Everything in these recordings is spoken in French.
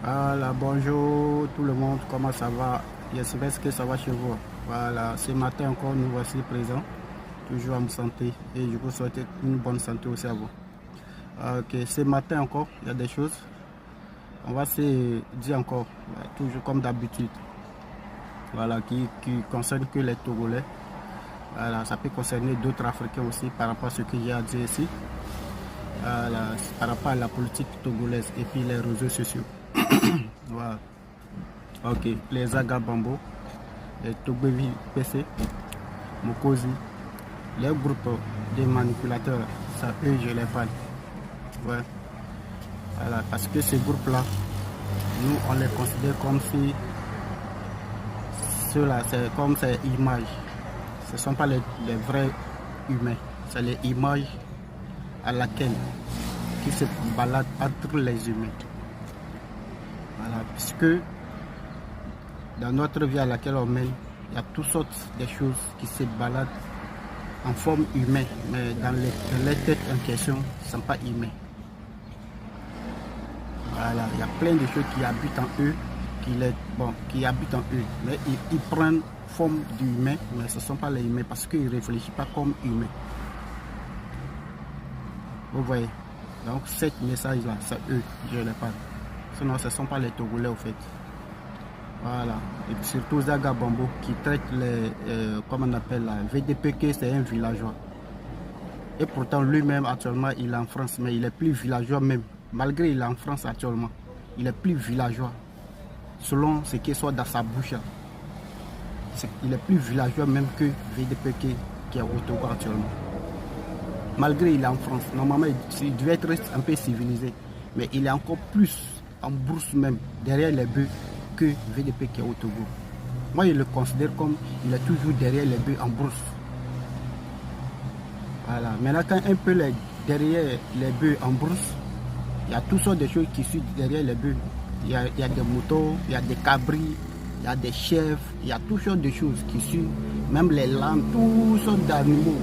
Voilà, bonjour tout le monde, comment ça va? J'espère que ça va chez vous. Voilà, ce matin encore, nous voici présents, toujours en santé, et je vous souhaite une bonne santé aussi à vous. Ok, ce matin encore, il y a des choses, on va se dire encore, toujours comme d'habitude, voilà, qui concerne que les Togolais. Voilà, ça peut concerner d'autres Africains aussi par rapport à ce que j'ai à dire ici, voilà, par rapport à la politique togolaise et puis les réseaux sociaux. Voilà. Ok, les Agabambo, les Togbevi PC, Mokosi, les groupes de manipulateurs, ça eux je les parle. Ouais. Voilà, parce que ces groupes-là, nous on les considère comme si ceux-là, c'est comme ces images. Ce ne sont pas les vrais humains, c'est les images à laquelle qui se baladent entre les humains. Voilà, puisque dans notre vie à laquelle on mène, il y a toutes sortes de choses qui se baladent en forme humaine, mais dans les têtes en question, ne sont pas humains. Voilà, il y a plein de choses qui habitent en eux, qui habitent en eux, mais ils prennent forme d'humains, mais ce ne sont pas les humains parce qu'ils ne réfléchissent pas comme humains. Vous voyez, donc cet message-là, c'est eux, je les parle. Sinon, ce ne sont pas les Togolais au fait. Voilà, et surtout Zaga Bambo qui traite les, comment on appelle la VDPK, c'est un villageois. Et pourtant lui-même actuellement il est en France, mais il est plus villageois même. Malgré il est en France actuellement, il est plus villageois. Selon ce qui soit dans sa bouche, il est plus villageois même que VDPK qui est au Togo actuellement. Malgré il est en France, normalement il devait être un peu civilisé, mais il est encore plus en brousse même, derrière les bœufs, que VDP qui est au Togo. Moi, je le considère comme il est toujours derrière les bœufs en brousse. Voilà. Maintenant, quand un peu derrière les bœufs en brousse, il y a toutes sortes de choses qui suivent derrière les bœufs. Il y a des moutons, il y a des cabris, il y a des chèvres, il y a toutes sortes de choses qui suivent, même les lames, toutes sortes d'animaux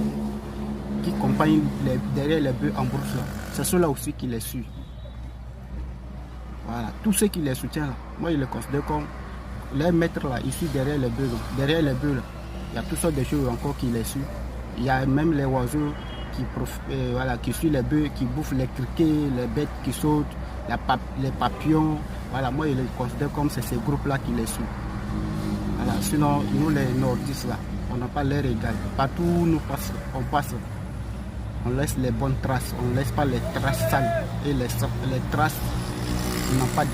qui accompagnent derrière les bœufs en brousse. C'est ceux-là aussi qui les suivent. Voilà, tous ceux qui les soutiennent, moi je les considère comme les maîtres là, ici derrière les bœufs. Derrière les bœufs, il y a toutes sortes de choses encore qui les suivent. Il y a même les oiseaux qui suivent les bœufs, qui bouffent les criquets, les bêtes qui sautent, les papillons. Voilà, moi je les considère comme c'est ces groupes-là qui les suivent. Voilà, sinon, nous les nordistes là, on n'a pas l'air égal. Partout où nous passons, on passe. On laisse les bonnes traces, on ne laisse pas les traces sales et les traces n'ont pas de